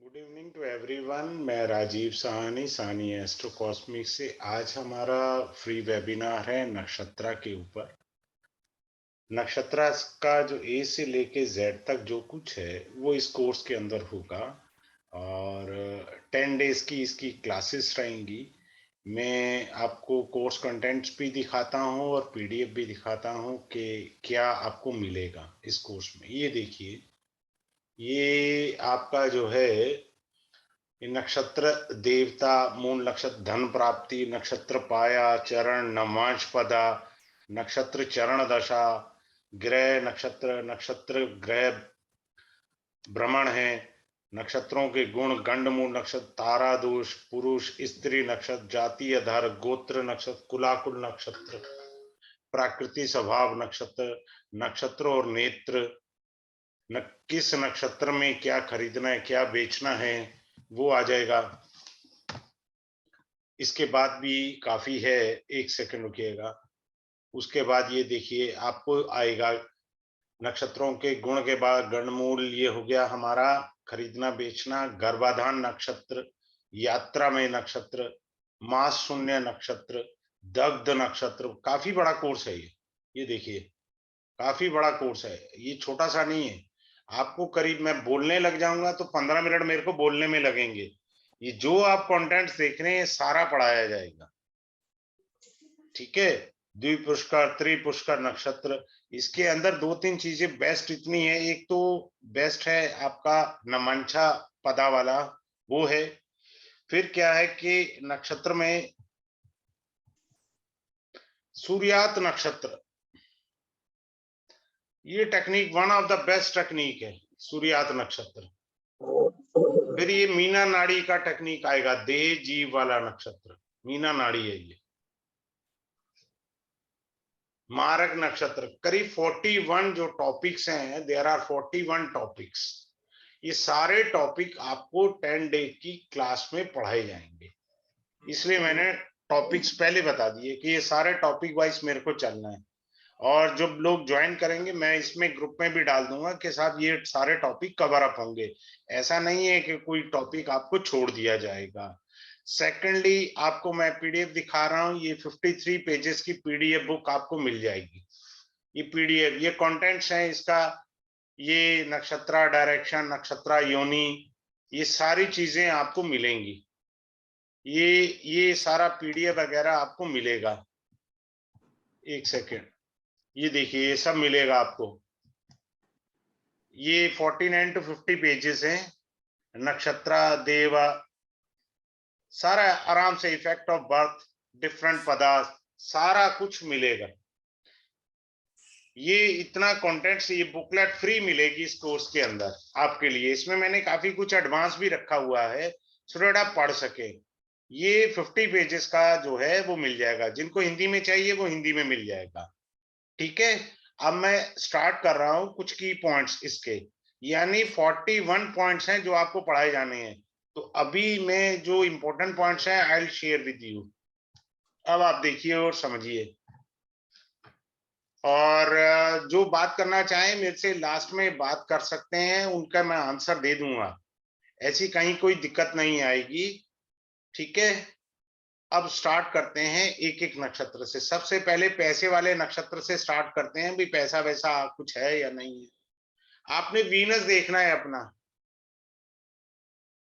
Good evening to everyone. मैं राजीव साहनी, सानी astro cosmic से। आज हमारा फ्री वेबिनार है नक्षत्रा के ऊपर। नक्षत्रा का जो ए से लेके जेड तक जो कुछ है वो इस कोर्स के अंदर होगा और 10 डेज की इसकी क्लासेस रहेंगी। मैं आपको कोर्स कंटेंट्स भी दिखाता हूँ और पीडीएफ भी दिखाता हूँ कि क्या आपको मिलेगा इस कोर्स में। ये देखिए, ये आपका जो है नक्षत्र देवता, मूल नक्षत्र धन प्राप्ति, नक्षत्र पाया, चरण नमाज पदा, नक्षत्र चरण दशा, ग्रह नक्षत्र, नक्षत्र ग्रह भ्रमण है, नक्षत्रों के गुण, गंडमूल नक्षत्र, तारा दोष, पुरुष स्त्री नक्षत्र, जाति आधार, गोत्र नक्षत्र, कुलाकुल नक्षत्र, प्राकृति स्वभाव नक्षत्र, नक्षत्र और नेत्र, किस नक्षत्र में क्या खरीदना है क्या बेचना है वो आ जाएगा। इसके बाद भी काफी है, एक सेकंड रुकिएगा। उसके बाद ये देखिए आपको आएगा नक्षत्रों के गुण के बाद गणमूल, ये हो गया हमारा खरीदना बेचना, गर्भाधान नक्षत्र, यात्रा में नक्षत्र, मास शून्य नक्षत्र, दग्ध नक्षत्र। काफी बड़ा कोर्स है ये देखिए, काफी बड़ा कोर्स है, ये छोटा सा नहीं है। आपको करीब, मैं बोलने लग जाऊंगा तो 15 मिनट मेरे को बोलने में लगेंगे। ये जो आप कंटेंट्स देख रहे हैं सारा पढ़ाया जाएगा, ठीक है। द्विपुष्कर त्रिपुष्कर नक्षत्र, इसके अंदर दो तीन चीजें बेस्ट इतनी है। एक तो बेस्ट है आपका नमंचा पदा वाला, वो है। फिर क्या है कि नक्षत्र में सूर्यात नक्षत्र, ये technique one of the best technique है, सूर्यात नक्षत्र। फिर ये मीना नाड़ी का टेक्निक आएगा, देह जीव वाला नक्षत्र, मीना नाड़ी है ये। मारक नक्षत्र, करीब 41 जो टॉपिक्स हैं, देयर आर 41 टॉपिक्स। ये सारे टॉपिक आपको 10 डे की क्लास में पढ़ाए जाएंगे, इसलिए मैंने टॉपिक्स पहले बता दिए कि ये सारे टॉपिक वाइज मेरे को चलना है। और जब लोग ज्वाइन करेंगे मैं इसमें ग्रुप में भी डाल दूंगा कि साहब ये सारे टॉपिक कवर अप होंगे। ऐसा नहीं है कि कोई टॉपिक आपको छोड़ दिया जाएगा। सेकेंडली, आपको मैं पीडीएफ दिखा रहा हूँ, ये 53 पेजेस की पीडीएफ बुक आपको मिल जाएगी। ये पीडीएफ, ये कंटेंट्स हैं इसका, ये नक्षत्रा डायरेक्शन, नक्षत्रा योनि, ये सारी चीजें आपको मिलेंगी। ये सारा पीडीएफ वगैरह आपको मिलेगा। एक सेकेंड, ये देखिए ये सब मिलेगा आपको। ये 49 to 50 पेजेस हैं, नक्षत्रा देवा, सारा आराम से, इफेक्ट ऑफ बर्थ, डिफरेंट पदार्थ, सारा कुछ मिलेगा। ये इतना कंटेंट्स, ये बुकलेट फ्री मिलेगी इस कोर्स के अंदर आपके लिए। इसमें मैंने काफी कुछ एडवांस भी रखा हुआ है सो दैट आप पढ़ सके। ये 50 पेजेस का जो है वो मिल जाएगा, जिनको हिंदी में चाहिए वो हिंदी में मिल जाएगा, ठीक है। अब मैं स्टार्ट कर रहा हूं कुछ की पॉइंट्स इसके, यानी 41 पॉइंट्स हैं जो आपको पढ़ाए जाने हैं। तो अभी मैं जो इंपॉर्टेंट पॉइंट्स हैं I will share with you. अब आप देखिए और समझिए, और जो बात करना चाहें मेरे से लास्ट में बात कर सकते हैं, उनका मैं आंसर दे दूंगा, ऐसी कहीं कोई दिक्कत नहीं आएगी, ठीक है। अब स्टार्ट करते हैं एक एक नक्षत्र से। सबसे पहले पैसे वाले नक्षत्र से स्टार्ट करते हैं, भी पैसा वैसा कुछ है या नहीं है। आपने वीनस देखना है अपना।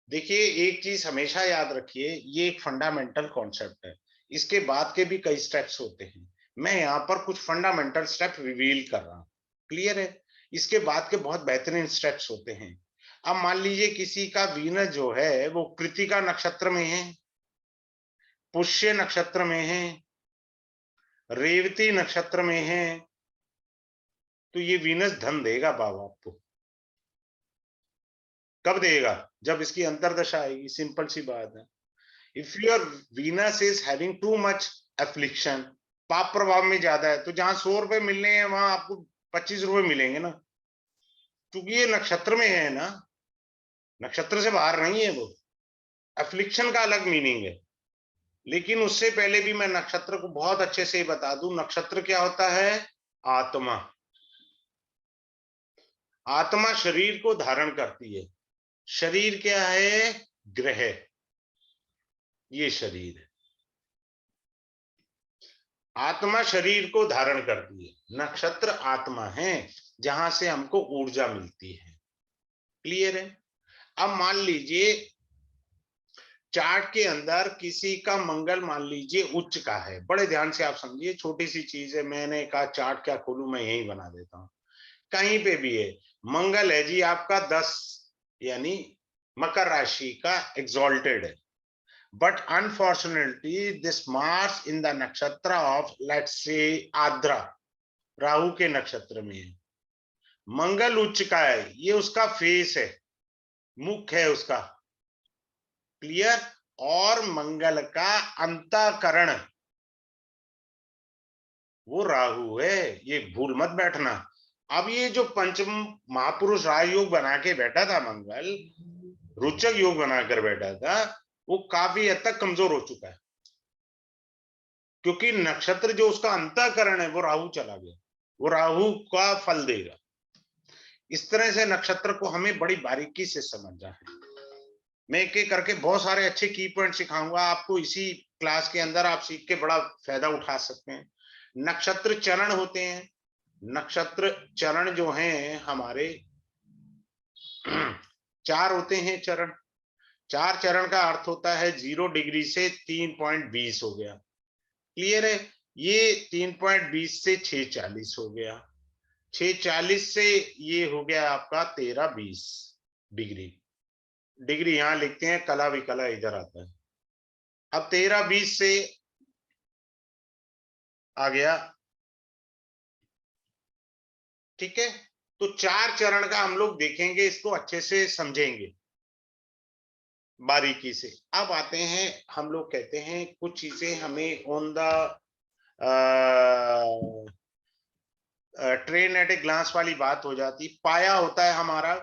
देखिए एक चीज हमेशा याद रखिए, ये एक फंडामेंटल कॉन्सेप्ट है, इसके बाद के भी कई स्टेप्स होते हैं। मैं यहाँ पर कुछ फंडामेंटल स्टेप रिवील कर रहा हूँ, क्लियर है। इसके बाद के बहुत बेहतरीन स्टेप्स होते हैं। अब मान लीजिए किसी का वीनस जो है वो कृतिका नक्षत्र में है, पुष्य नक्षत्र में है, रेवती नक्षत्र में है, तो ये वीनस धन देगा बाबा आपको। कब देगा? जब इसकी अंतरदशा आएगी, सिंपल सी बात है। If your Venus is having too much affliction, पाप प्रभाव में ज्यादा है, तो जहां 100 रुपए मिलने हैं वहां आपको 25 रुपए मिलेंगे ना, क्योंकि ये नक्षत्र में है ना, नक्षत्र से बाहर नहीं है वो। एफ्लिक्शन का अलग मीनिंग है। लेकिन उससे पहले भी मैं नक्षत्र को बहुत अच्छे से बता दूं, नक्षत्र क्या होता है? आत्मा। आत्मा शरीर को धारण करती है, शरीर क्या है? ग्रह, ये शरीर है। आत्मा शरीर को धारण करती है, नक्षत्र आत्मा है जहां से हमको ऊर्जा मिलती है। क्लियर है? अब मान लीजिए चार्ट के अंदर किसी का मंगल मान लीजिए उच्च का है, बड़े ध्यान से आप समझिए, छोटी सी चीज है, मैंने कहा चार्ट क्या खोलूं, मैं यही बना देता हूं। कहीं पे भी है, मंगल है जी आपका 10, यानी मकर राशि का एग्जॉल्टेड है, but unfortunately this mars in the nakshatra of let's say Ardra, Rahu के नक्षत्र में है, मंगल उच्च का है, ये उसका फेस है, मुख है उसका। क्लियर? और मंगल का अंतःकरण वो राहु है, ये भूल मत बैठना। अब ये जो पंचम महापुरुष राजयोग बना के बैठा था मंगल, रोचक योग बनाकर बैठा था, वो काफी हद तक कमजोर हो चुका है, क्योंकि नक्षत्र जो उसका अंतःकरण है वो राहु चला गया, वो राहु का फल देगा। इस तरह से नक्षत्र को हमें बड़ी बारीकी से समझना है। मैं एक एक करके बहुत सारे अच्छे की पॉइंट सिखाऊंगा आपको, इसी क्लास के अंदर आप सीख के बड़ा फायदा उठा सकते हैं। नक्षत्र चरण होते हैं, नक्षत्र चरण जो हैं हमारे 4 होते हैं चरण। 4 चरण का अर्थ होता है 0 डिग्री से 3.20 हो गया। क्लियर है? ये 3.20 से 6.40 हो गया, 6.40 से ये हो गया आपका 13-20 डिग्री। डिग्री यहां लिखते हैं, कला विकला इधर आता है। अब 13-20 से आ गया, ठीक है। तो 4 चरण का हम लोग देखेंगे, इसको अच्छे से समझेंगे बारीकी से। अब आते हैं, हम लोग कहते हैं कुछ चीजें हमें on the train at a glance वाली बात हो जाती। पाया होता है हमारा,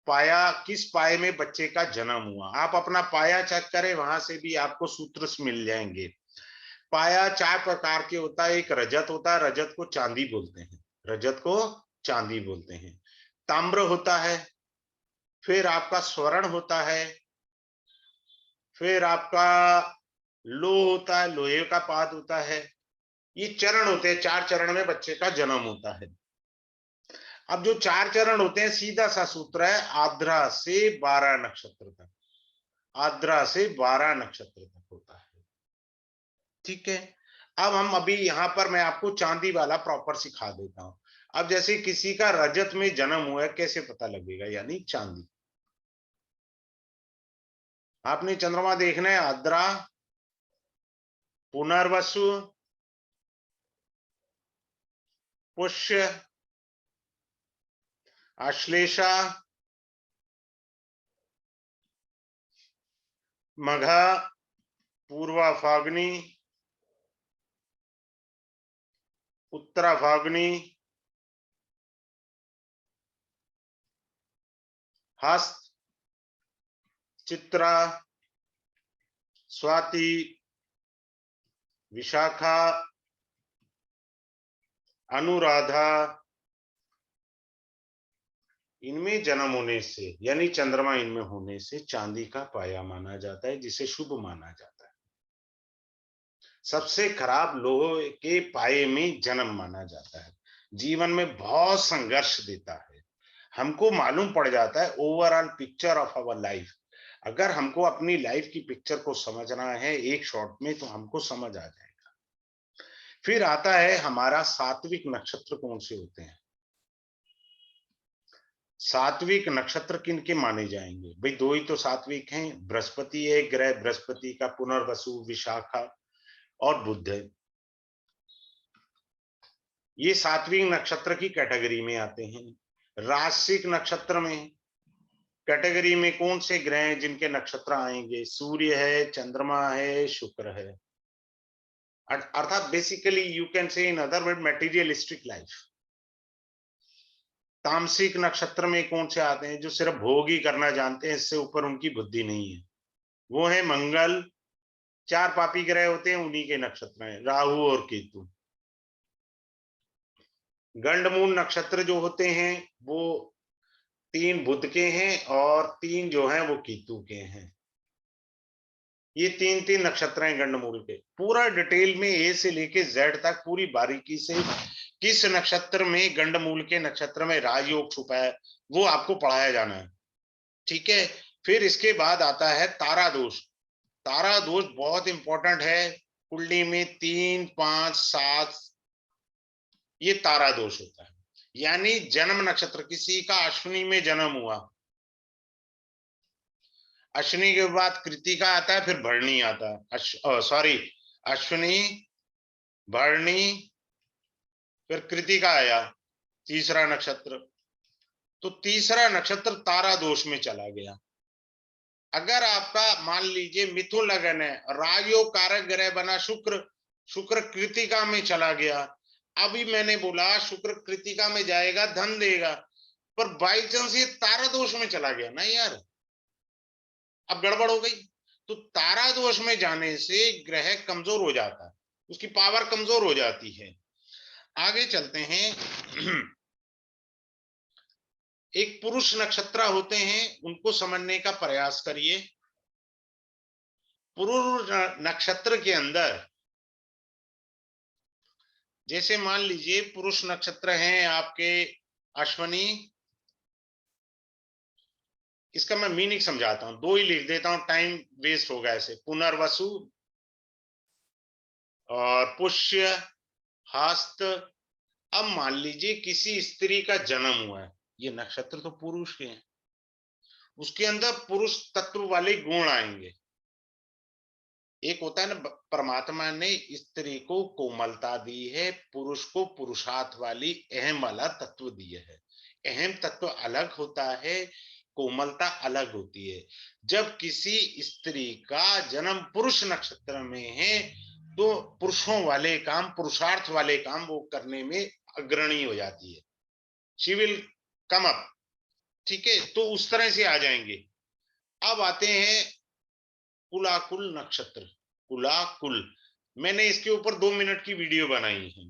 पाया, किस पाए में बच्चे का जन्म हुआ, आप अपना पाया चेक करें, वहां से भी आपको सूत्र मिल जाएंगे। पाया 4 प्रकार के होता है, एक रजत होता है, रजत को चांदी बोलते हैं, रजत को चांदी बोलते हैं। ताम्र होता है, फिर आपका स्वर्ण होता है, फिर आपका लोह होता है, लोहे का पात होता है। ये चरण होते हैं, 4 चरण में बच्चे का जन्म होता है। अब जो 4 चरण होते हैं, सीधा सा सूत्र है, आद्रा से 12 नक्षत्र तक, आद्रा से 12 नक्षत्र तक होता है। ठीक है। अब हम अभी यहां पर मैं आपको चांदी वाला प्रॉपर सिखा देता हूं। अब जैसे किसी का रजत में जन्म हुआ है, कैसे पता लगेगा, यानी चांदी। आपने चंद्रमा देखना है, आद्रा, पुनर्वसु, पुष्य, आश्लेषा, मघा, पूर्वा फागनी, उत्तरा फागनी, हस्त, चित्रा, स्वाति, विशाखा, अनुराधा, इनमें जन्म होने से, यानी चंद्रमा इनमें होने से चांदी का पाया माना जाता है, जिसे शुभ माना जाता है। सबसे खराब लोहे के पाए में जन्म माना जाता है, जीवन में बहुत संघर्ष देता है। हमको मालूम पड़ जाता है overall picture of our life. अगर हमको अपनी लाइफ की पिक्चर को समझना है एक शॉट में, तो हमको समझ आ जाएगा। फिर आता है हमारा सात्विक नक्षत्र कौन से होते हैं। सात्विक नक्षत्र किन के माने जाएंगे भाई? 2 ही तो सात्विक हैं, बृहस्पति है ग्रह, बृहस्पति का पुनर्वसु, विशाखा और बुध है। ये सात्विक नक्षत्र की कैटेगरी में आते हैं। राशिक नक्षत्र में कैटेगरी में कौन से ग्रह हैं जिनके नक्षत्र आएंगे? सूर्य है, चंद्रमा है, शुक्र है। अर्थात basically you can say in other word materialistic life. तामसिक नक्षत्र में कौन से आते हैं? जो सिर्फ भोग ही करना जानते हैं, इससे ऊपर उनकी बुद्धि नहीं है, वो है मंगल। 4 पापी ग्रह होते हैं, उन्हीं के नक्षत्र हैं, राहु और केतु। गंडमूल नक्षत्र जो होते हैं वो 3 बुध के हैं और 3 जो हैं वो केतु के हैं। ये 3-3 नक्षत्र हैं गंडमूल के। पूरा डिटेल में ए से लेके जेड तक पूरी बारीकी से किस नक्षत्र में, गंडमूल के नक्षत्र में राजयोग छुपा है, वो आपको पढ़ाया जाना है। ठीक है। फिर इसके बाद आता है तारा दोष। तारा दोष बहुत इंपॉर्टेंट है। कुंडली में 3, 5, 7 ये तारा दोष होता है। यानी जन्म नक्षत्र, किसी का अश्विनी में जन्म हुआ, अश्विनी के बाद कृतिका आता है, फिर भरणी आता है, सॉरी अश्विनी, भरणी, फिर कृतिका आया तीसरा नक्षत्र। तो तीसरा नक्षत्र तारा दोष में चला गया। अगर आपका मान लीजिए मिथुन लगन है, राजयोग कारक ग्रह बना शुक्र, शुक्र कृतिका में चला गया। अभी मैंने बोला शुक्र कृतिका में जाएगा धन देगा, पर बाई चांस ये तारा दोष में चला गया ना यार, अब गड़बड़ हो गई। तो तारा दोष में जाने से ग्रह कमजोर हो जाता है, उसकी पावर कमजोर हो जाती है। आगे चलते हैं। एक पुरुष नक्षत्र होते हैं, उनको समझने का प्रयास करिए। पुरुष नक्षत्र के अंदर जैसे मान लीजिए पुरुष नक्षत्र हैं आपके अश्वनी, इसका मैं मीनिंग समझाता हूं, 2 ही लिख देता हूं, टाइम वेस्ट होगा ऐसे। पुनर्वसु और पुष्य, हस्त। अब मान लीजिए किसी स्त्री का जन्म हुआ है, ये नक्षत्र तो पुरुष के हैं, उसके अंदर पुरुष तत्व वाले गुण आएंगे। एक होता है ना, परमात्मा ने स्त्री को कोमलता दी है, पुरुष को पुरुषार्थ वाली अहम वाला तत्व दिया है। अहम तत्व अलग होता है, कोमलता अलग होती है। जब किसी स्त्री का जन्म पुरुष नक्षत्र में है तो पुरुषों वाले काम, पुरुषार्थ वाले काम वो करने में अग्रणी हो जाती है। She will come up. ठीक है, तो उस तरह से आ जाएंगे। अब आते हैं कुलाकुल नक्षत्र। कुलाकुल, मैंने इसके ऊपर 2 मिनट की वीडियो बनाई है।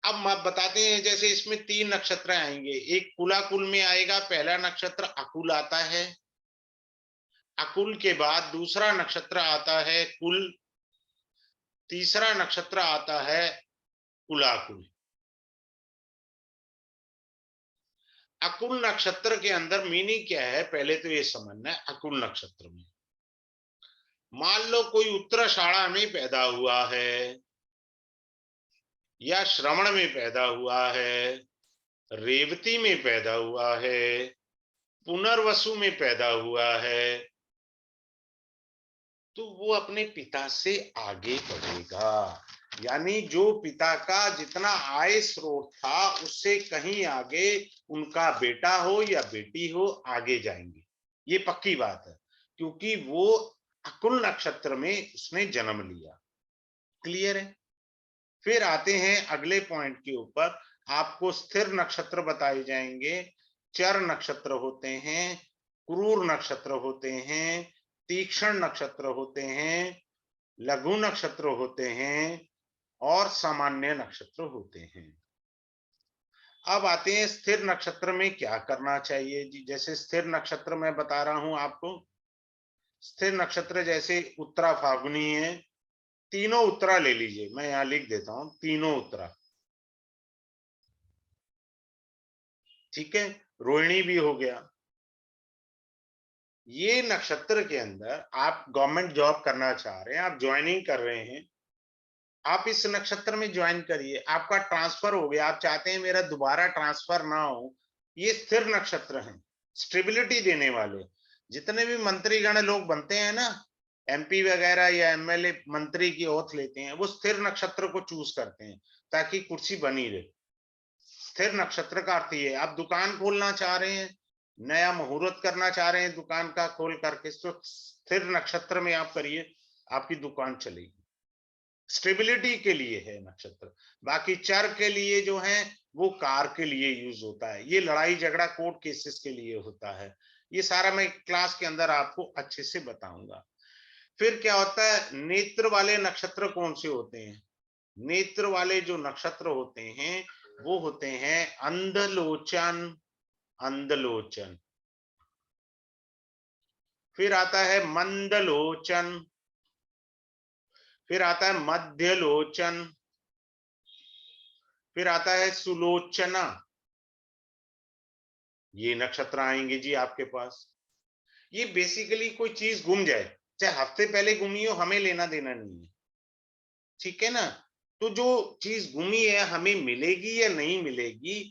अब आप बताते हैं, जैसे इसमें 3 नक्षत्र आएंगे। एक कुलाकुल में आएगा, पहला नक्षत्र अकुल आता है, अकुल के बाद दूसरा नक्षत्र आता है कुल, तीसरा नक्षत्र आता है कुलाकुल। अकुल नक्षत्र के अंदर मीनिंग क्या है पहले तो ये समझना है। अकुल नक्षत्र में मान लो कोई उत्तराषाढ़ा में पैदा हुआ है, या श्रवण में पैदा हुआ है, रेवती में पैदा हुआ है, पुनर्वसु में पैदा हुआ है, तो वो अपने पिता से आगे बढ़ेगा। यानी जो पिता का जितना आय स्रोत था उससे कहीं आगे उनका बेटा हो या बेटी हो, आगे जाएंगे। ये पक्की बात है, क्योंकि वो अकुल नक्षत्र में उसने जन्म लिया। क्लियर है। फिर आते हैं अगले पॉइंट के ऊपर। आपको स्थिर नक्षत्र बताए जाएंगे। चर नक्षत्र होते हैं, क्रूर नक्षत्र होते हैं, तीक्ष्ण नक्षत्र होते हैं, लघु नक्षत्र होते हैं और सामान्य नक्षत्र होते हैं। अब आते हैं स्थिर नक्षत्र में क्या करना चाहिए जी। जैसे स्थिर नक्षत्र मैं बता रहा हूं आपको। स्थिर नक्षत्र जैसे उत्तरा फाल्गुनी है, तीनों उत्तरा ले लीजिए, मैं यहां लिख देता हूं तीनों उत्तरा। ठीक है, रोहिणी भी हो गया। ये नक्षत्र के अंदर आप गवर्नमेंट जॉब करना चाह रहे हैं, आप ज्वाइनिंग कर रहे हैं, आप इस नक्षत्र में ज्वाइन करिए। आपका ट्रांसफर हो गया, आप चाहते हैं मेरा दोबारा ट्रांसफर ना हो, ये स्थिर नक्षत्र हैं, स्टेबिलिटी देने वाले। जितने भी मंत्रीगण लोग बनते हैं ना, एमपी वगैरह या एमएलए मंत्री की ओथ लेते हैं, वो स्थिर नक्षत्र को चूज करते हैं ताकि कुर्सी बनी रहे। स्थिर नक्षत्र का अर्थ ये है, आप दुकान खोलना चाह रहे हैं, नया मुहूर्त करना चाह रहे हैं दुकान का खोल करके, तो स्थिर नक्षत्र में आप करिए, आपकी दुकान चलेगी। स्टेबिलिटी के लिए है नक्षत्र। बाकी चर के लिए जो है वो कार के लिए यूज होता है, ये लड़ाई झगड़ा कोर्ट केसेस के लिए होता है। ये सारा मैं क्लास के अंदर आपको अच्छे से बताऊंगा। फिर क्या होता है, नेत्र वाले नक्षत्र कौन से होते हैं। नेत्र वाले जो नक्षत्र होते हैं वो होते हैं अंधलोचन, अंधलोचन। फिर आता है मंदलोचन, फिर आता है मध्यलोचन, फिर आता है सुलोचना। ये नक्षत्र आएंगे जी आपके पास। ये बेसिकली कोई चीज गुम जाए, चाहे हफ्ते पहले गुमी हो, हमें लेना देना नहीं है, ठीक है ना। तो जो चीज गुमी है हमें मिलेगी या नहीं मिलेगी,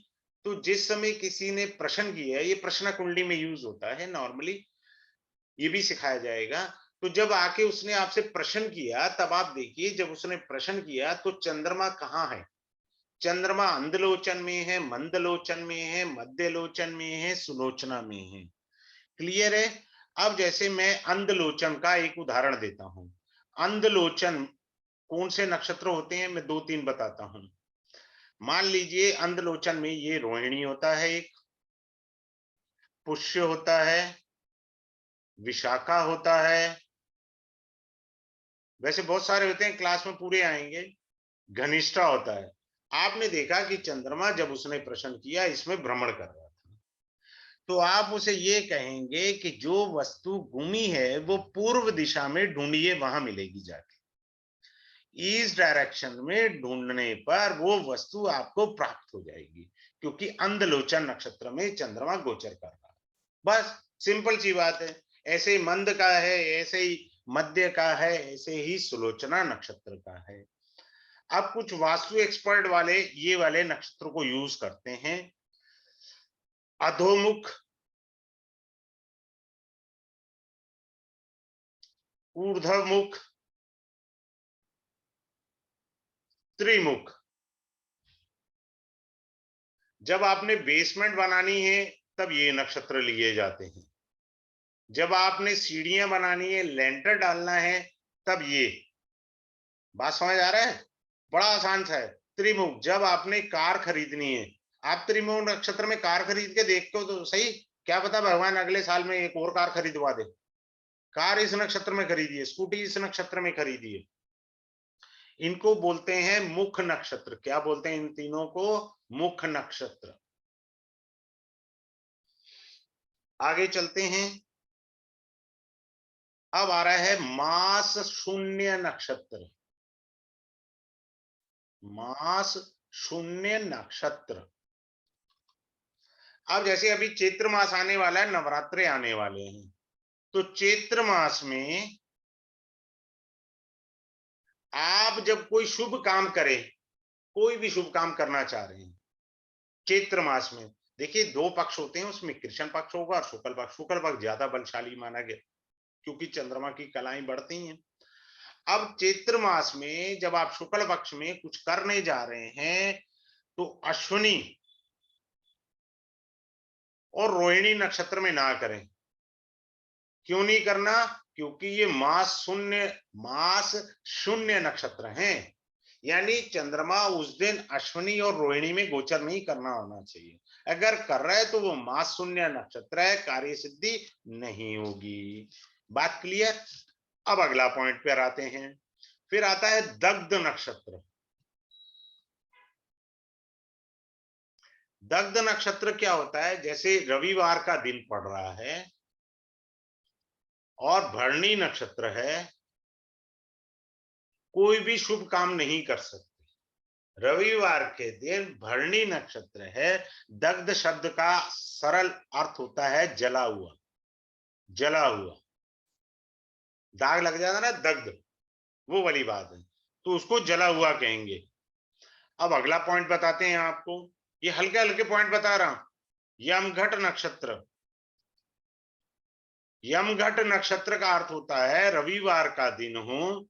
तो जिस समय किसी ने प्रश्न किया है, ये प्रश्न कुंडली में यूज होता है नॉर्मली, ये भी सिखाया जाएगा। तो जब आके उसने आपसे प्रश्न किया, तब आप देखिए, जब उसने प्रश्न किया तो चंद्रमा कहाँ है। चंद्रमा अंधलोचन में है, मंदलोचन में है, मध्यलोचन में है, सुलोचना में है। क्लियर है। अब जैसे मैं अंधलोचन का एक उदाहरण देता हूं। अंधलोचन कौन से नक्षत्र होते हैं, मैं दो तीन बताता हूं। मान लीजिए अंधलोचन में ये रोहिणी होता है, एक पुष्य होता है, विशाखा होता है, वैसे बहुत सारे होते हैं, क्लास में पूरे आएंगे। घनिष्ठा होता है। आपने देखा कि चंद्रमा जब उसने प्रश्न किया, इसमें भ्रमण कर रहा था, तो आप उसे ये कहेंगे कि जो वस्तु गुमी है वो पूर्व दिशा में ढूंढिए, वहां मिलेगी जाके। इस डायरेक्शन में ढूंढने पर वो वस्तु आपको प्राप्त हो जाएगी, क्योंकि अंधलोचन नक्षत्र में चंद्रमा गोचर कर रहा है। बस सिंपल सी बात है। ऐसे ही मंद का है, ऐसे ही मध्य का है, ऐसे ही सुलोचना नक्षत्र का है। अब कुछ वास्तु एक्सपर्ट वाले ये वाले नक्षत्र को यूज करते हैं। अधोमुख, ऊर्ध्वमुख, त्रिमुख। जब आपने बेसमेंट बनानी है तब ये नक्षत्र लिए जाते हैं। जब आपने सीढ़ियां बनानी है, लेंटर डालना है, तब ये। बात समझ आ रहा है, बड़ा आसान सा है। त्रिमुख, जब आपने कार खरीदनी है, आप त्रिमुख नक्षत्र में कार खरीद के देखते हो तो सही, क्या पता भगवान अगले साल में एक और कार खरीदवा दे। कार इस नक्षत्र में खरीदी है, स्कूटी इस नक्षत्र में खरीदी है। इनको बोलते हैं मुख नक्षत्र। क्या बोलते हैं इन तीनों को? मुख नक्षत्र। आगे चलते हैं। अब आ रहा है मास शून्य नक्षत्र। मास शून्य नक्षत्र। अब जैसे अभी चैत्र मास आने वाला है, नवरात्रे आने वाले हैं, तो चैत्र मास में आप जब कोई शुभ काम करें, कोई भी शुभ काम करना चाह रहे हैं चैत्र मास में, देखिए दो पक्ष होते हैं उसमें, कृष्ण पक्ष होगा और शुक्ल पक्ष। शुक्ल पक्ष ज्यादा बलशाली माना गया, क्योंकि चंद्रमा की कलाएं बढ़ती हैं। अब चैत्र मास में जब आप शुक्ल पक्ष में कुछ करने जा रहे हैं, तो अश्विनी और रोहिणी नक्षत्र में ना करें। क्यों नहीं करना? क्योंकि ये मास शून्य नक्षत्र हैं, यानी चंद्रमा उस दिन अश्विनी और रोहिणी में गोचर नहीं करना होना चाहिए। अगर कर रहा है तो वो मास शून्य नक्षत्र है, कार्य सिद्धि नहीं होगी। बात क्लियर। अब अगला पॉइंट पर आते हैं। फिर आता है दग्ध नक्षत्र। दग्ध नक्षत्र क्या होता है? जैसे रविवार का दिन पड़ रहा है और भरणी नक्षत्र है, कोई भी शुभ काम नहीं कर सकते। रविवार के दिन भरणी नक्षत्र है। दग्ध शब्द का सरल अर्थ होता है जला हुआ। जला हुआ, दाग लग जाता ना, दग्ध, वो वाली बात है, तो उसको जला हुआ कहेंगे। अब अगला पॉइंट बताते हैं आपको, ये हल्के हल्के पॉइंट बता रहा हूं। यमघट नक्षत्र। यमघट नक्षत्र का अर्थ होता है रविवार का दिन हो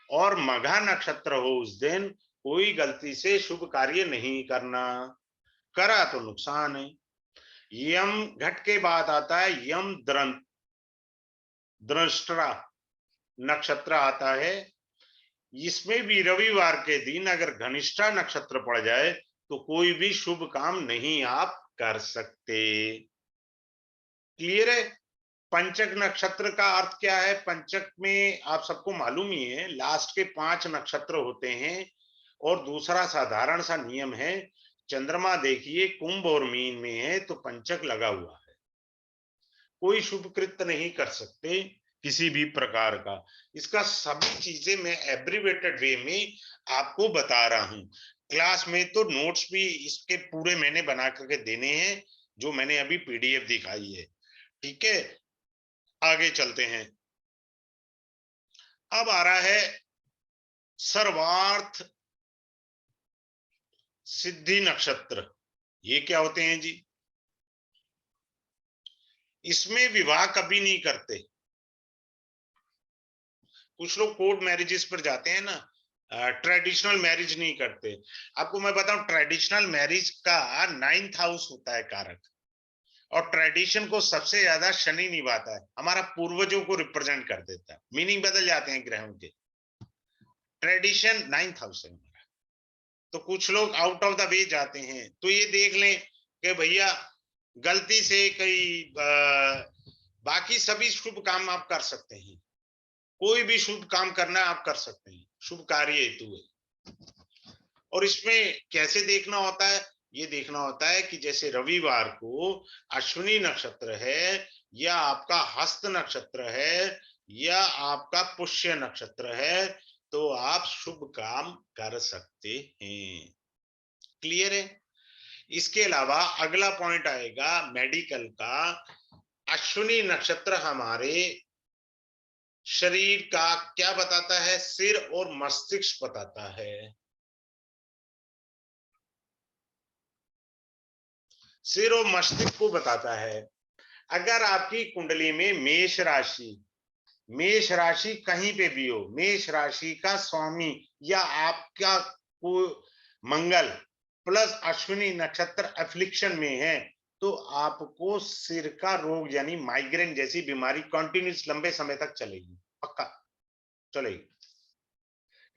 और मघा नक्षत्र हो, उस दिन कोई गलती से शुभ कार्य नहीं करना, करा तो नुकसान है। यम घट के बाद आता है यम दृष्टा नक्षत्र आता है। इसमें भी रविवार के दिन अगर घनिष्ठा नक्षत्र पड़ जाए तो कोई भी शुभ काम नहीं आप कर सकते। क्लियर है। पंचक नक्षत्र का अर्थ क्या है? पंचक में आप सबको मालूम ही है, लास्ट के 5 नक्षत्र होते हैं। और दूसरा साधारण सा नियम है, चंद्रमा देखिए कुंभ और मीन में है तो पंचक लगा हुआ है, कोई शुभ कृत्य नहीं कर सकते किसी भी प्रकार का। इसका सभी चीजें मैं एब्रीवेटेड वे में आपको बता रहा हूं। क्लास में तो नोट्स भी इसके पूरे मैंने बना करके देने हैं, जो मैंने अभी पीडीएफ दिखाई है। ठीक है, आगे चलते हैं। अब आ रहा है सर्वार्थ सिद्धि नक्षत्र। ये क्या होते हैं जी? इसमें विवाह कभी नहीं करते। कुछ लोग कोर्ट मैरिजेस पर जाते हैं ना, ट्रेडिशनल मैरिज नहीं करते। आपको मैं बताऊं, ट्रेडिशनल मैरिज का 9th हाउस होता है कारक, और ट्रेडिशन को सबसे ज्यादा शनि निभाता है, हमारा पूर्वजों को रिप्रेजेंट कर देता है। मीनिंग बदल जाते हैं ग्रहों के। ट्रेडिशन 9th हाउस है हमारा। तो कुछ लोग आउट ऑफ द वे जाते हैं, तो ये देख लें कि भैया गलती से कई बाकी सभी शुभ काम आप कर सकते हैं, कोई भी शुभ काम करना आप कर सकते हैं, शुभ कार्य हेतु है। और इसमें कैसे देखना होता है? ये देखना होता है कि जैसे रविवार को अश्विनी नक्षत्र है, या आपका हस्त नक्षत्र है, या आपका पुष्य नक्षत्र है, तो आप शुभ काम कर सकते हैं। क्लियर है? इसके अलावा अगला पॉइंट आएगा मेडिकल का। अश्विनी नक्षत्र हमारे शरीर का क्या बताता है? सिर और मस्तिष्क बताता है। सिर और मस्तिष्क को बताता है। अगर आपकी कुंडली में मेष राशि कहीं पे भी हो, मेष राशि का स्वामी या आपका को मंगल प्लस अश्विनी नक्षत्र एफ्लिक्शन में है, तो आपको सिर का रोग यानी माइग्रेन जैसी बीमारी कंटिन्यूस लंबे समय तक चलेगी, पक्का चलेगी।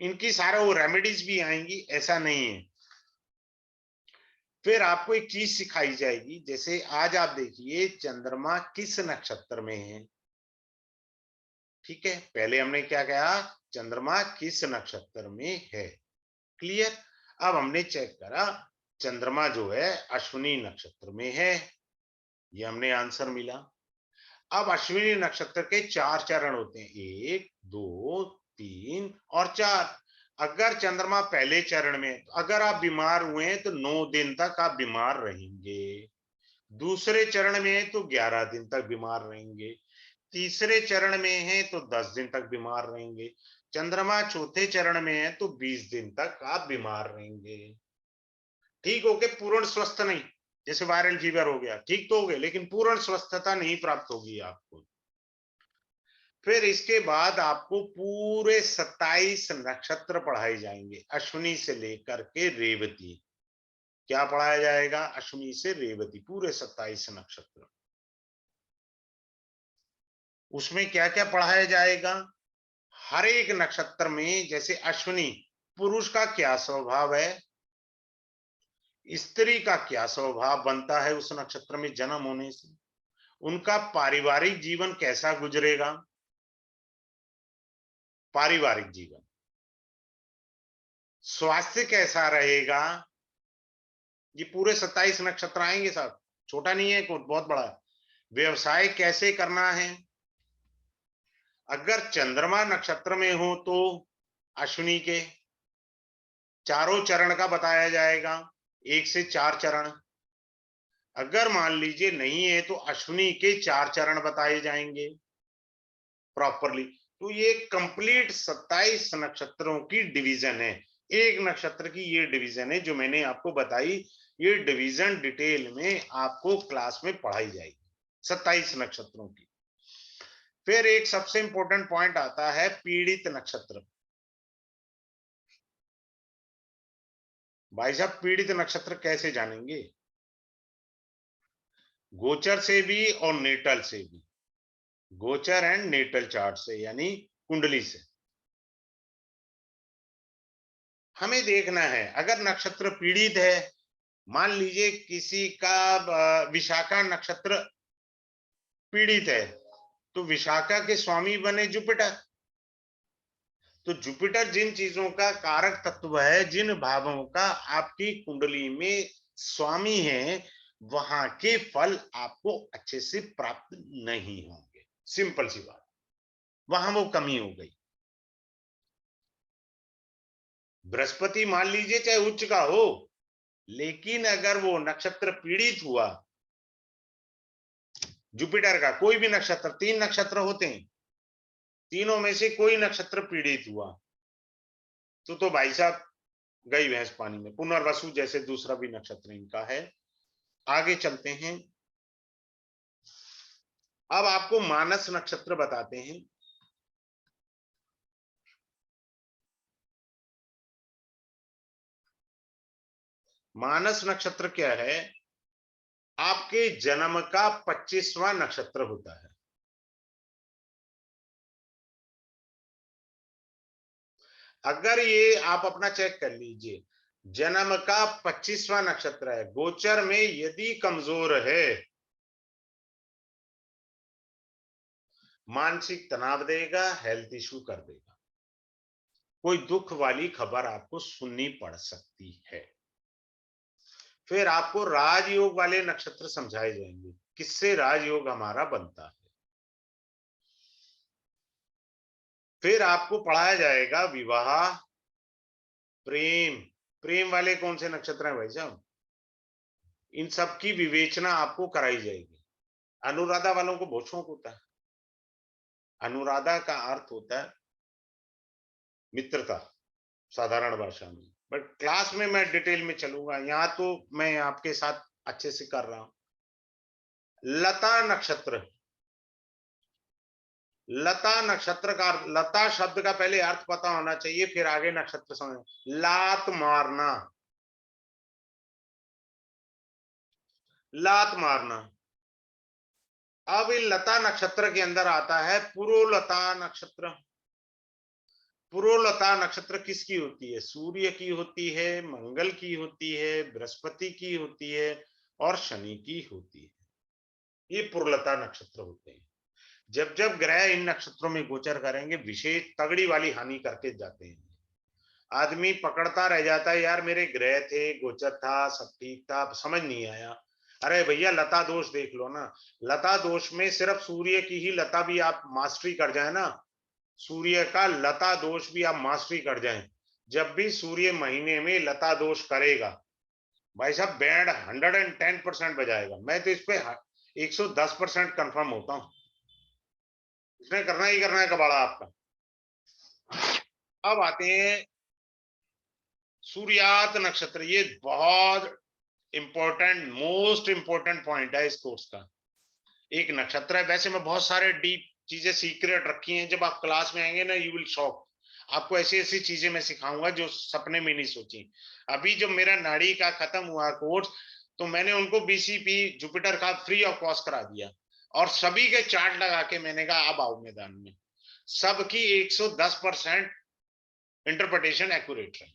इनकी सारे वो रेमेडीज भी आएंगी, ऐसा नहीं है। फिर आपको एक चीज सिखाई जाएगी, जैसे आज आप देखिए चंद्रमा किस नक्षत्र में है। ठीक है, पहले हमने क्या कहा? चंद्रमा किस नक्षत्र में है। क्लियर? अब हमने चेक करा चंद्रमा जो है अश्विनी नक्षत्र में है, ये हमने आंसर मिला। अब अश्विनी नक्षत्र के 4 चरण होते हैं, 1 2 3 और 4। अगर चंद्रमा पहले चरण में, अगर आप बीमार हुए हैं तो 9 दिन तक आप बीमार रहेंगे। दूसरे चरण में है तो 11 दिन तक बीमार रहेंगे। तीसरे चरण में है तो 10 दिन तक बीमार रहेंगे। चंद्रमा चौथे चरण में है तो 20 दिन तक आप बीमार रहेंगे। ठीक हो के पूर्ण स्वस्थ नहीं, जैसे वायरल फीवर हो गया, ठीक तो हो गए, लेकिन पूर्ण स्वस्थता नहीं प्राप्त होगी आपको। फिर इसके बाद आपको पूरे 27 नक्षत्र पढ़ाए जाएंगे, अश्विनी से लेकर के रेवती। क्या पढ़ाया जाएगा? अश्विनी से रेवती, पूरे 27 नक्षत्र। उसमें क्या क्या पढ़ाया जाएगा? हर एक नक्षत्र में, जैसे अश्विनी, पुरुष का क्या स्वभाव है, स्त्री का क्या स्वभाव बनता है उस नक्षत्र में जन्म होने से, उनका पारिवारिक जीवन कैसा गुजरेगा, पारिवारिक जीवन, स्वास्थ्य कैसा रहेगा। ये पूरे 27 नक्षत्र आएंगे साहब, छोटा नहीं है, कोई बहुत बड़ा है। व्यवसाय कैसे करना है। अगर चंद्रमा नक्षत्र में हो तो अश्विनी के चारों चरण का बताया जाएगा, 1 से 4 चरण। अगर मान लीजिए नहीं है तो अश्विनी के 4 चरण बताए जाएंगे प्रॉपरली। तो ये कंप्लीट 27 नक्षत्रों की डिवीजन है। एक नक्षत्र की ये डिवीजन है जो मैंने आपको बताई। ये डिवीजन डिटेल में आपको क्लास में पढ़ाई जाएगी 27 नक्षत्रों की। फिर एक सबसे इंपॉर्टेंट पॉइंट आता है पीड़ित नक्षत्र। भाई साहब, पीड़ित नक्षत्र कैसे जानेंगे? गोचर से भी और नेटल से भी, गोचर एंड नेटल चार्ट से, यानी कुंडली से हमें देखना है। अगर नक्षत्र पीड़ित है, मान लीजिए किसी का विशाखा नक्षत्र पीड़ित है, तो विशाखा के स्वामी बने जुपिटर। तो जुपिटर जिन चीजों का कारक तत्व है, जिन भावों का आपकी कुंडली में स्वामी हैं, वहां के फल आपको अच्छे से प्राप्त नहीं होंगे। सिंपल सी बात, वहां वो कमी हो गई। बृहस्पति मान लीजिए चाहे उच्च का हो, लेकिन अगर वो नक्षत्र पीड़ित हुआ, जुपिटर का कोई भी नक्षत्र, 3 नक्षत्र होते हैं, तीनों में से कोई नक्षत्र पीड़ित हुआ तो भाई साहब गई भैंस पानी में। पुनर्वसु जैसे दूसरा भी नक्षत्र इनका है। आगे चलते हैं। अब आपको मानस नक्षत्र बताते हैं। मानस नक्षत्र क्या है? आपके जन्म का 25वां नक्षत्र होता है। अगर ये आप अपना चेक कर लीजिए, जन्म का 25वां नक्षत्र है, गोचर में यदि कमजोर है, मानसिक तनाव देगा, हेल्थ इशू कर देगा, कोई दुख वाली खबर आपको सुननी पड़ सकती है। फिर आपको राजयोग वाले नक्षत्र समझाए जाएंगे, किससे राजयोग हमारा बनता है। फिर आपको पढ़ाया जाएगा विवाह, प्रेम। प्रेम वाले कौन से नक्षत्र हैं भाई साहब, इन सब की विवेचना आपको कराई जाएगी। अनुराधा वालों को बहुत शौक होता है। अनुराधा का अर्थ होता है मित्रता, साधारण भाषा में। बट क्लास में मैं डिटेल में चलूंगा, यहाँ तो मैं आपके साथ अच्छे से कर रहा हूं। लता नक्षत्र, लता नक्षत्र का, लता शब्द का पहले अर्थ पता होना चाहिए, फिर आगे नक्षत्र समझ। लात मारना, लात मारना। अब इन लता नक्षत्र के अंदर आता है पुरोलता नक्षत्र। पुरोलता नक्षत्र किसकी होती है? सूर्य की होती है, मंगल की होती है, बृहस्पति की होती है और शनि की होती है। ये पुरोलता नक्षत्र होते हैं। जब जब ग्रह इन नक्षत्रों में गोचर करेंगे, विशेष तगड़ी वाली हानि करके जाते हैं। आदमी पकड़ता रह जाता है, यार मेरे ग्रह थे, गोचर था, सब ठीक था, समझ नहीं आया। अरे भैया लता दोष देख लो ना। लता दोष में सिर्फ सूर्य की ही लता भी आप मास्टरी कर जाए ना, सूर्य का लता दोष भी आप मास्टरी कर जाए, जब भी सूर्य महीने में लता दोष करेगा, भाई साहब बैंड 110% बजाएगा। मैं तो इस पे 110% कंफर्म होता हूँ। इसने करना ही करना है कबाड़ा आपका। अब आते हैं सूर्यात नक्षत्र। ये बहुत इंपॉर्टेंट, मोस्ट इंपॉर्टेंट पॉइंट है इस कोर्स का। एक नक्षत्र है, वैसे मैं बहुत सारे डीप चीजें सीक्रेट रखी हैं, जब आप क्लास में आएंगे ना यू विल शॉक। आपको ऐसी ऐसी चीजें मैं सिखाऊंगा जो सपने में नहीं सोची। अभी जब मेरा नाड़ी का खत्म हुआ कोर्स, तो मैंने उनको बीसीपी जुपिटर का फ्री ऑफ कॉस्ट करा दिया, और सभी के चार्ट लगा के मैंने कहा अब आओ मैदान में। सबकी 110% इंटरप्रिटेशन एक्यूरेट है।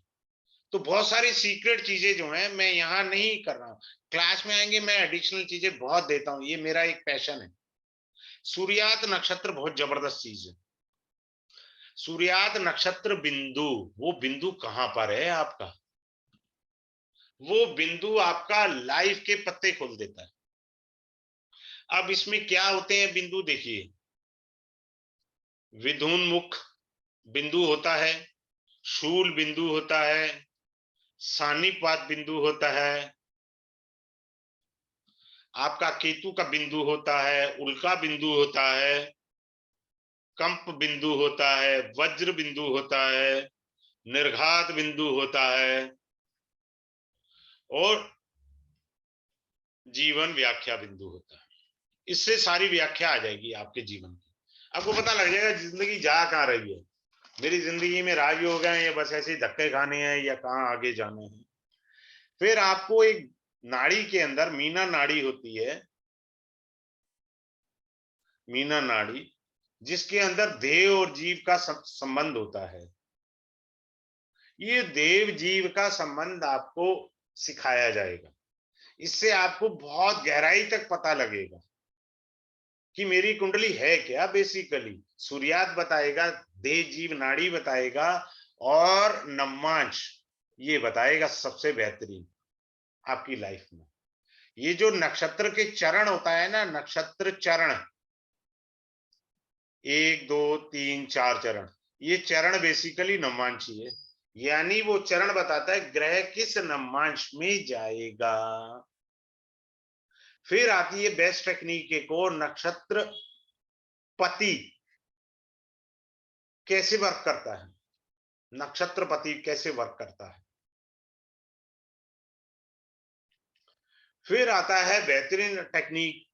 तो बहुत सारी सीक्रेट चीजें जो हैं मैं यहाँ नहीं कर रहा हूँ, क्लास में आएंगे मैं एडिशनल चीजें बहुत देता हूँ, ये मेरा एक पैशन है। सूर्यात नक्षत्र बहुत जबरदस्त चीज है। सूर्यात नक्षत्र बिंदु, वो बिंदु कहां पर है आपका? वो बिंदु आपका लाइफ के पत्ते खोल देता है। अब इसमें क्या होते हैं बिंदु, देखिए। विधुन्मुख बिंदु होता है, शूल बिंदु होता है, सानिपात बिंदु होता है, आपका केतु का बिंदु होता है, उल्का बिंदु होता है, कंप बिंदु होता है, वज्र बिंदु होता है, निर्घात बिंदु होता है, और जीवन व्याख्या बिंदु होता है। इससे सारी व्याख्या आ जाएगी आपके जीवन की। आपको पता लग जाएगा जिंदगी जा कहां रही है, मेरी जिंदगी में राजयोग है या बस ऐसे ही धक्के खाने हैं या कहां आगे जाना है। फिर आपको एक नाड़ी के अंदर मीना नाड़ी होती है, मीना नाड़ी, जिसके अंदर देव और जीव का संबंध होता है। ये देव जीव का संबंध आपको सिखाया जाएगा। इससे आपको बहुत गहराई तक पता लगेगा कि मेरी कुंडली है क्या। बेसिकली सूर्यात बताएगा, देव जीव नाड़ी बताएगा, और नम्मांश ये बताएगा सबसे बेहतरीन। आपकी लाइफ में। ये जो नक्षत्र के चरण होता है ना, नक्षत्र चरण, 1 2 3 4 चरण, ये चरण बेसिकली नवमांशी है, यानी वो चरण बताता है ग्रह किस नवमांश में जाएगा। फिर आती है बेस्ट टेक्निक एक और, नक्षत्र पति कैसे वर्क करता है, नक्षत्र पति कैसे वर्क करता है। फिर आता है बेहतरीन टेक्निक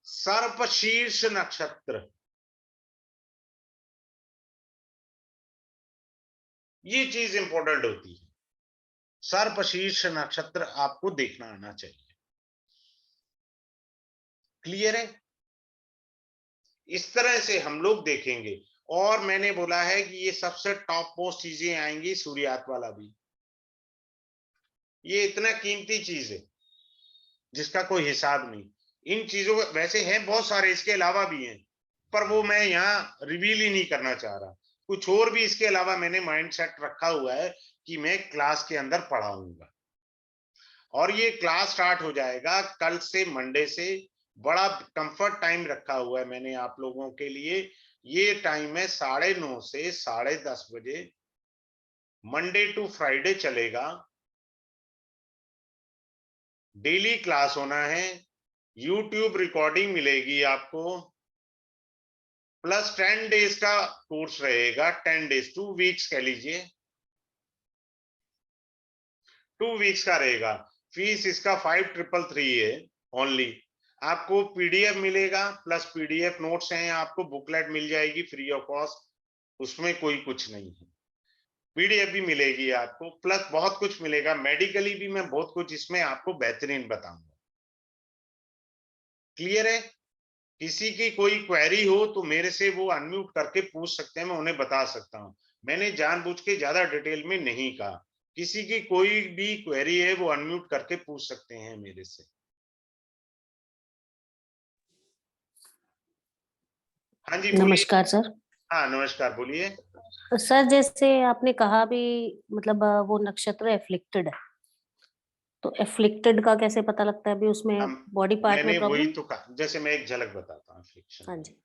सर्पशीर्ष नक्षत्र। ये चीज इंपॉर्टेंट होती है, सर्पशीर्ष नक्षत्र आपको देखना आना चाहिए। क्लियर है? इस तरह से हम लोग देखेंगे। और मैंने बोला है कि ये सबसे टॉप मोस्ट चीजें आएंगी, सूर्यात वाला भी। ये इतना कीमती चीज है जिसका कोई हिसाब नहीं। इन चीजों को वैसे हैं बहुत सारे, इसके अलावा भी हैं, पर वो मैं यहाँ रिवील ही नहीं करना चाह रहा। कुछ और भी इसके अलावा मैंने माइंड सेट रखा हुआ है कि मैं क्लास के अंदर पढ़ाऊंगा। और ये क्लास स्टार्ट हो जाएगा कल से, मंडे से। बड़ा कंफर्ट टाइम रखा हुआ है मैंने आप लोगों के लिए। ये टाइम है 9:30 से 10:30 बजे, मंडे टू फ्राइडे चलेगा। डेली क्लास होना है, यूट्यूब रिकॉर्डिंग मिलेगी आपको, प्लस 10 डेज का कोर्स रहेगा। 10 डेज, 2 वीक्स कह लीजिए, 2 वीक्स का रहेगा। फीस इसका 5333 है ओनली। आपको पीडीएफ मिलेगा, प्लस पीडीएफ नोट्स हैं, आपको बुकलेट मिल जाएगी फ्री ऑफ कॉस्ट, उसमें कोई कुछ नहीं है। पीडीएफ भी मिलेगी आपको, प्लस बहुत कुछ मिलेगा, मेडिकली भी मैं बहुत कुछ इसमें आपको बेहतरीन बताऊंगा। क्लियर है? किसी की कोई क्वेरी हो तो मेरे से वो अनम्यूट करके पूछ सकते हैं, मैं उन्हें बता सकता हूं। मैंने जानबूझ के ज्यादा डिटेल में नहीं कहा। किसी की कोई भी क्वेरी है वो अनम्यूट करके पूछ सकते हैं मेरे से। हाँ जी बोलिए। नमस्कार सर। हाँ नमस्कार, बोलिए। सर जैसे आपने कहा भी, मतलब वो नक्षत्र एफ्लिक्टेड है, तो एफ्लिक्टेड का कैसे पता लगता है अभी उसमें हम बॉडी पार्ट में मैंने वही प्रॉब्लम? तो कहा, जैसे मैं एक झलक बताता हूँ फ्रिक्शन हाँ की। जी।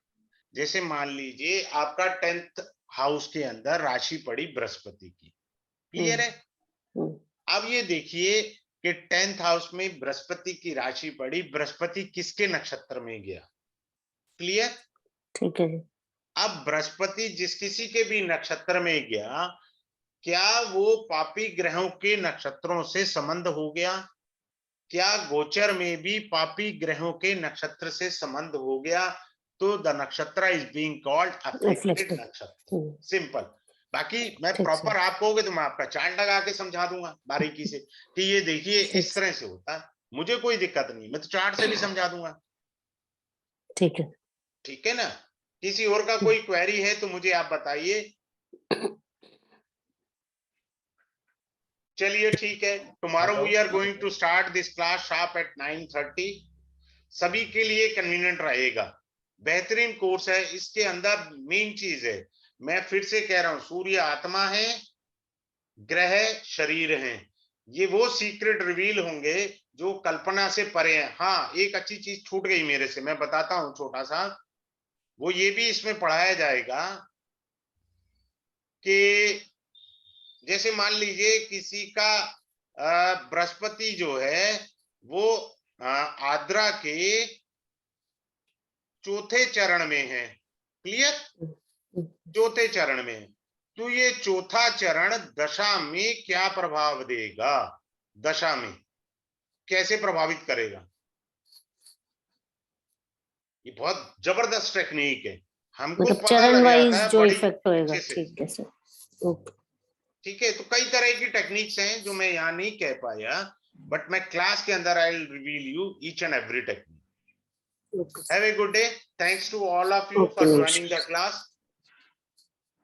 जैसे मान लीजिए आपका 10th हाउस के अंदर राशि पड़ी बृहस्पति की। क्लियर है? हम्म, अब ये देखिए कि 10th हाउस में बृहस्पति की राशि पड़ी, बृहस्पति किसके नक्षत्र में गया। क्लियर? ठीक है जी। अब बृहस्पति जिस किसी के भी नक्षत्र में गया, क्या वो पापी ग्रहों के नक्षत्रों से संबंध हो गया? क्या गोचर में भी पापी ग्रहों के नक्षत्र से संबंध हो गया? तो द नक्षत्र is being called afflicted afflicted. नक्षत्र। सिंपल। बाकी मैं ठीक प्रॉपर सर। आप कहोगे तो मैं आपका चार्ट लगा के समझा दूंगा बारीकी से कि ये देखिए ठीक इस सर। तरह से होता है। मुझे कोई दिक्कत नहीं, मैं तो चार्ट से भी समझा दूंगा। ठीक है। ठीक है ना? किसी और का कोई क्वेरी है तो मुझे आप बताइए। चलिए ठीक है, tomorrow we are going to start this class sharp at 9:30। सभी के लिए कन्वीनियंट रहेगा। बेहतरीन कोर्स है, इसके अंदर मेन चीज है, मैं फिर से कह रहा हूं, सूर्य आत्मा है, ग्रह शरीर हैं। ये वो सीक्रेट रिवील होंगे जो कल्पना से परे हैं। हाँ, एक अच्छी चीज छूट गई मेरे से, मैं बताता हूं छोटा सा। वो ये भी इसमें पढ़ाया जाएगा कि जैसे मान लीजिए किसी का बृहस्पति जो है वो आद्रा के चौथे चरण में है। क्लियर? चौथे चरण में है। तो ये चौथा चरण दशा में क्या प्रभाव देगा, दशा में कैसे प्रभावित करेगा, ये बहुत जबरदस्त टेक्निक है। हमको मतलब पता चरण लग जाता वाइज है जो बड़ी इफेक्ट होएगा, अच्छे से। ठीक है सर। ओके। ठीक है, तो कई तरह की टेक्निक्स हैं जो मैं यहाँ नहीं कह पाया, बट मैं क्लास के अंदर I will reveal you each and every technique. Okay have sir. A good day. Thanks to all of you okay, for joining the नमस्कार। क्लास।